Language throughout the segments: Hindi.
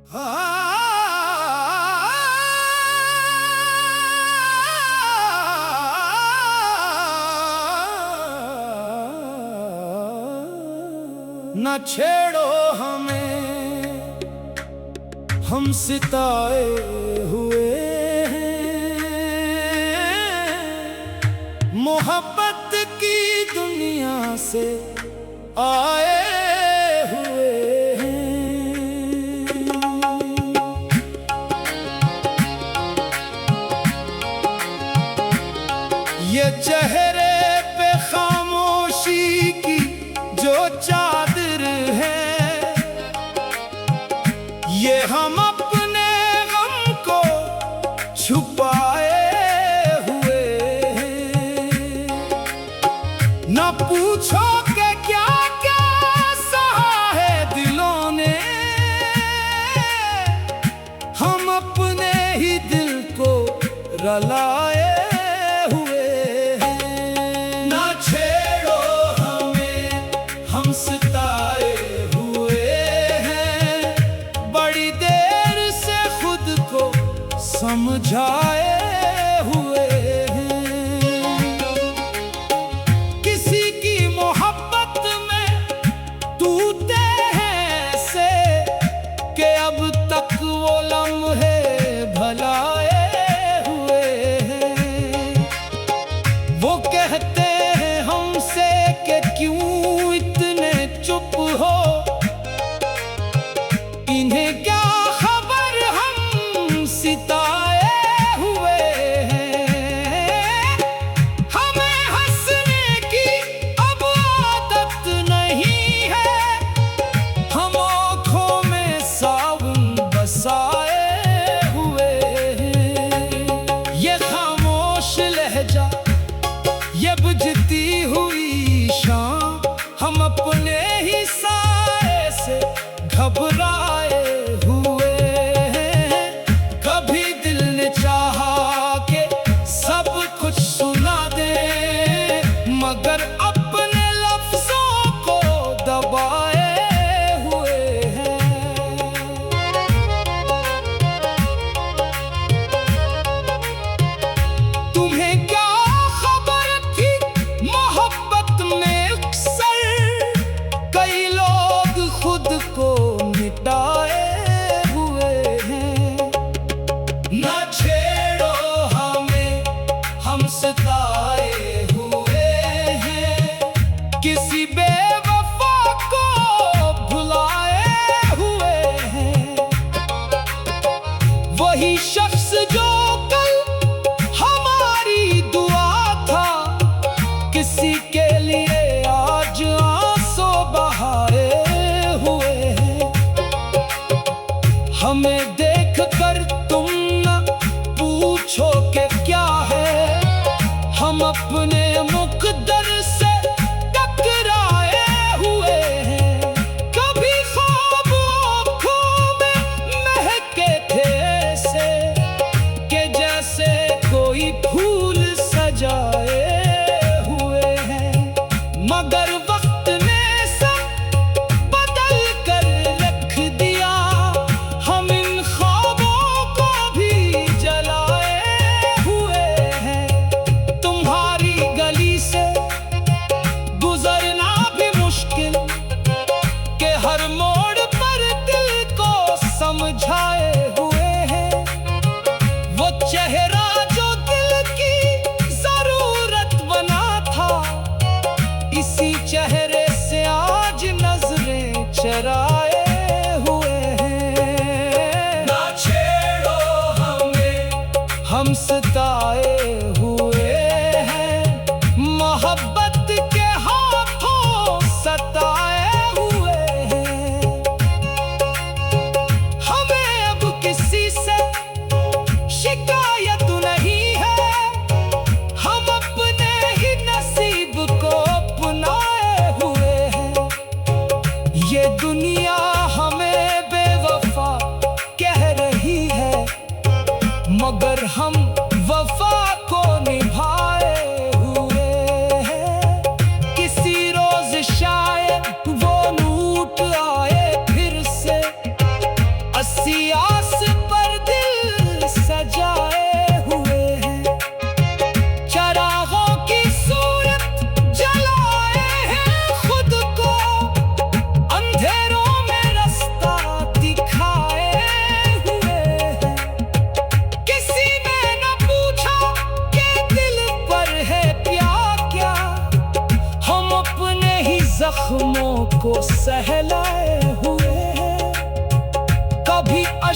न छेड़ो हमें, हम सिताए हुए हैं, मोहब्बत की दुनिया से आए हुए हैं। ये चेहरे पे खामोशी की जो चादर है, ये हम अपने गम को छुपाए हुए हैं। न पूछो कि क्या क्या सहा है दिलों ने, हम अपने ही दिल को रलाए हुए हैं। न छेड़ो हमें, हम सिताए हुए हैं, बड़ी देर से खुद को समझाए हुए हैं। किसी की मोहब्बत में टूटे हैं ऐसे कि अब तक वो लम्हे भलाए हुए हैं। वो कहते हैं हमसे कि क्यों इतने चुप हो, इन्हें क्या खबर हम सिताए हुए हैं। हमें हंसने की अब आदत नहीं है, हम आँखों में सावन बसाए हुए हैं। ये खामोश लहजा, ये बुझती हुई शाम, हम अपने ही साए से घबराए हुए हैं। कभी दिल ने चाहा कि सब कुछ सुना दे, मगर अपने लफ्जों को दबाए हुए हैं। तुम्हें क्या खबर थी मोहब्बत में अक्सर कई लोग खुद को मिटाए हुए हैं। न छेड़ो हमें, हम सिताए हुए हैं, किसी बेवफा को भुलाए हुए हैं। वही शख्स जो कल हमारी दुआ था, किसी के लिए आज आंसू बहाए हुए हैं। हमें देखकर तुम न पूछो कि क्या है, हम अपने मुक़द्दर से टकराए हुए हैं। कभी ख्वाब आँखों में महके थे ऐसे कि जैसे कोई फूल सजाए हुए हैं, मगर वक्त ने सब बदल कर रख दिया। हम इन ख्वाबों को भी जलाए हुए हैं। तुम्हारी गली से गुजरना भी मुश्किल कि हर मोड़ पर दिल को समझाए हुए हैं। वो चेहरा जो दिल की जरूरत बना था, इसी चेहरे से आज नजरें चराए हुए हैं। ना छेड़ो हमें, हम सिताए हुए हैं, मोहब्बत के हाथों सताए हुए हैं। हमें अब किसी से शिकायत नहीं है, हम अपने ही नसीब को अपनाए हुए हैं। ये दुनिया हमें बेवफा कह रही है, मगर हम वफा को निभाए हुए हैं। किसी रोज शायद वो लूट आए फिर से, 80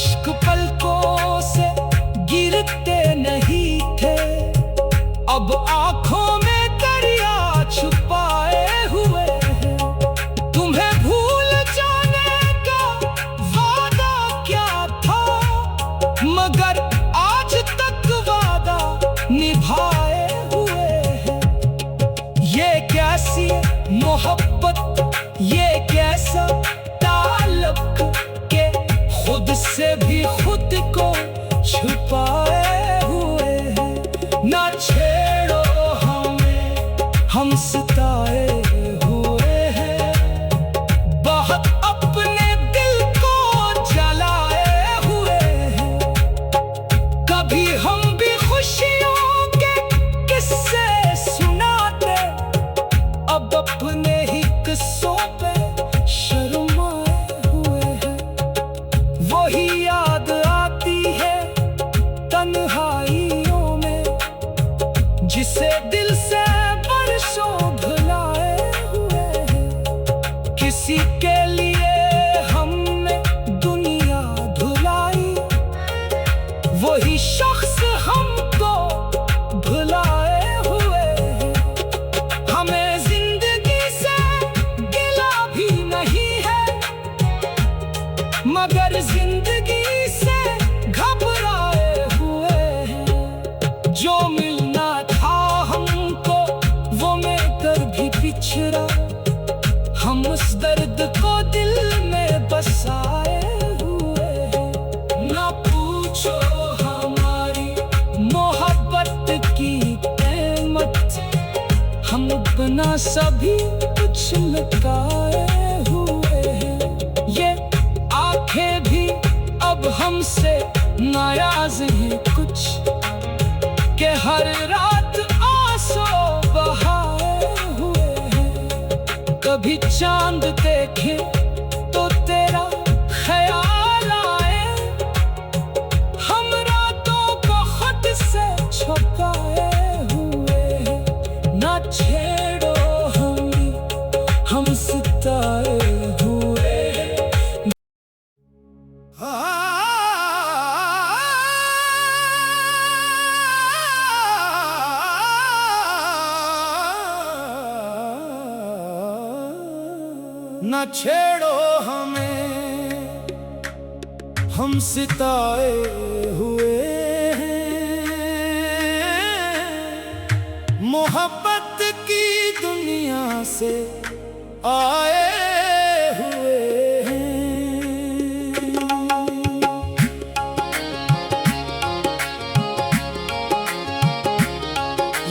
अश्क पलकों से गिरते नहीं थे, अब आंखों में दरिया छुपाए हुए हैं। तुम्हें भूल जाने का वादा क्या था, मगर आज तक वादा निभाए हुए हैं। ये कैसी मोहब्बत, ये कैसा ताल्लुक के खुद से भी खुद को छुपाए हुए हैं। ना छेड़ो हमें, हम सताए हुए हैं। बहुत अपने दिल को जलाए हुए हैं। कभी हम भी खुशियों के किस्से सुनाते, अब अपने ही किस्सों पे शर्माए हुए हैं। वही याद आती है तन्हाइयों में, जिसे दिल से बरसों भुलाए हुए हैं। किसी के लिए हमने दुनिया धुलाई, वही शख्स हमको भुलाए हुए हैं। हमें जिंदगी से गिला भी नहीं है, मगर जिंदगी से घबराए हुए हैं। जो मिलना था हमको वो मिलकर भी पिछड़ा, हम उस दर्द को दिल में बसाए हुए हैं। ना पूछो हमारी मोहब्बत की कीमत, हम अपना सभी कुछ लुटाए हुए हैं। ये आंखें भी अब हमसे नाराज हैं कुछ, के हर रात आंसू बहाए हुए हैं। कभी चांद देखे तो तेरा ख्याल आए, हम रातों को खुद से छुपाए हुए हैं। ना छेड़ो हमें, हम सताए हुए हैं। न छेड़ो हमें, हम सिताए हुए हैं। मोहब्बत की दुनिया से आए हुए हैं।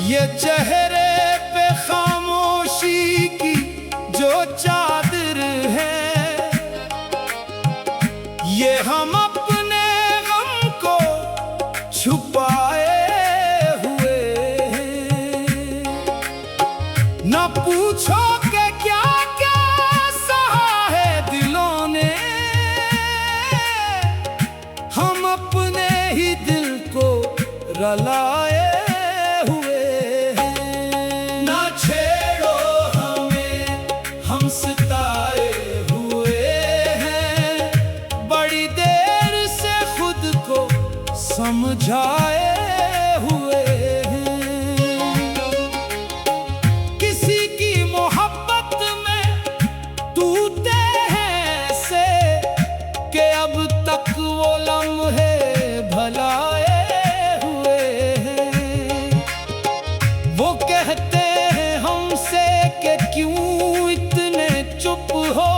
ये चेहरे पे खामोशी की जो चादर है, ये हम अपने गम को छुपाए हुए हैं। न पूछो कि क्या क्या सहा है दिलों ने, हम अपने ही दिल को रलाए हुए हैं। ना छेड़ो हमें, हम सताए हुए हैं। बड़ी देर से खुद को समझाए हुए हैं। किसी की मोहब्बत में टूटे हैं से, कि अब तक वो लम्हे भलाए हुए हैं। वो कहते हैं हमसे कि क्यों इतने चुप हो,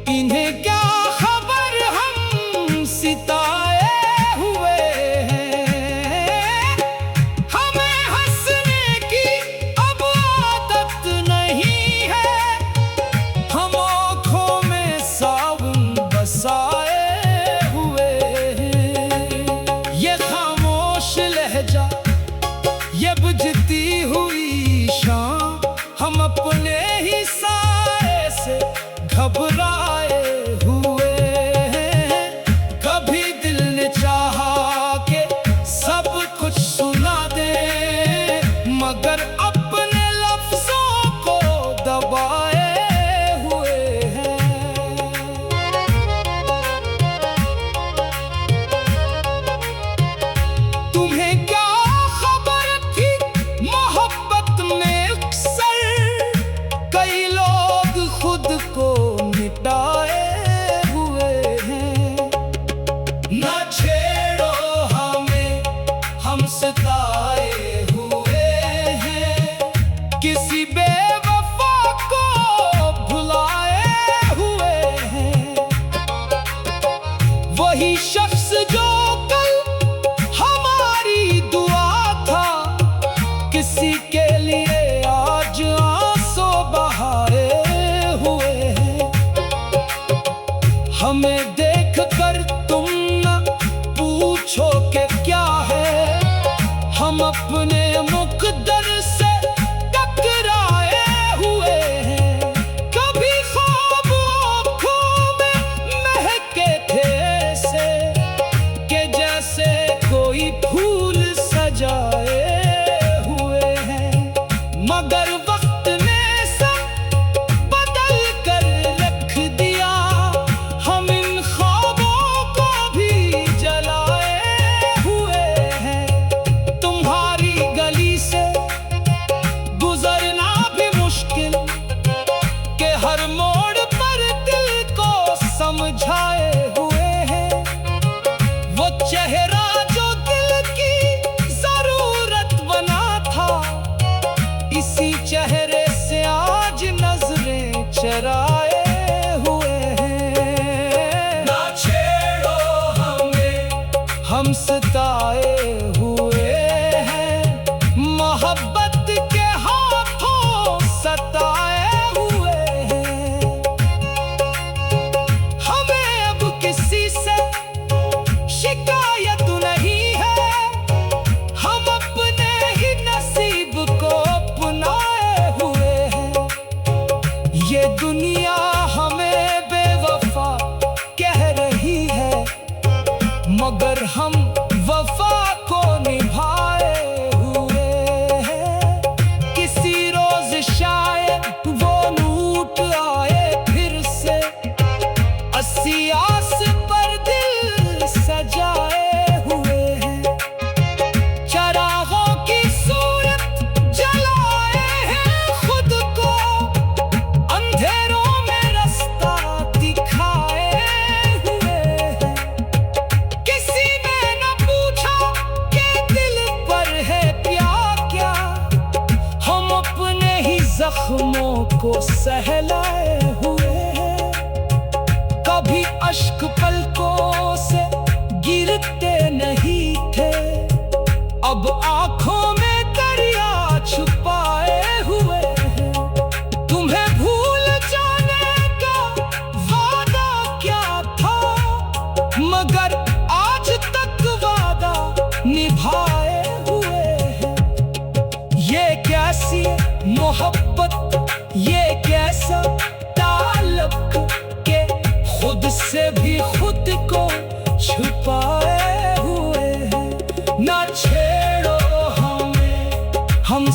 इन्हें क्या खबर हम सिताए हुए हैं। हमें हंसने की अब आदत नहीं है, हम आँखों में सावन बसाए हुए हैं। ये खामोश लहजा, ये बुझती हुई शाम, हम अपने ही साए से घबराए हुए वही शख्स जो कल हमारी दुआ था, किसी के लिए आज आंसू बहाए हुए हैं। हमें देख कर तुम न पूछो कि क्या है, हम अपने मुक़द्दर से टकराए हुए हैं। कभी ख्वाब आँखों में महके थे ऐसे कि जैसे कोई फूल सजाए हुए हैं, मगर वक्त ने सब बदल कर रख दिया। हम इन ख्वाबों को भी जलाए हुए हैं। तुम्हारी गली से गुजरना भी मुश्किल के हर मोड़ पर दिल को समझाए हुए हैं। वो चेहरा जो दिल की जरूरत बना था, इसी चेहरे से आज नजरें चराए हुए हैं। ना छेड़ो हमें, हम सताए हुए हैं, मोहब्बत के हाथों सताए हुए हैं। हमें अब किसी से शिकायत नहीं है, हम अपने ही नसीब को अपनाए हुए हैं। ये दुनिया हमें बेवफा कह रही है, मगर हम वफा को निभाए हुए हैं। किसी रोज शायद वो लूट आए फिर से, अस्सी आस पर दिल सजाए हुए हैं। चरागों की सूरत जलाए हैं खुद को, अंधेरों में रास्ता दिखाए हुए हैं। किसी ने न पूछा कि दिल पर है प्यार क्या, हम अपने ही जख्मों को सहलाए हुए हैं। कभी अश्क पलकों से गिरते नहीं थे, अब आंखों में दरिया छुपाए हुए हैं। तुम्हें भूल जाने का वादा क्या था, मगर आज तक वादा निभाए हुए हैं। ये कैसी मोहब्बत, ये कैसा ताल्लुक के खुद से भी खुद को छुपाए हुए हैं। ना छेड़ो हमें, हम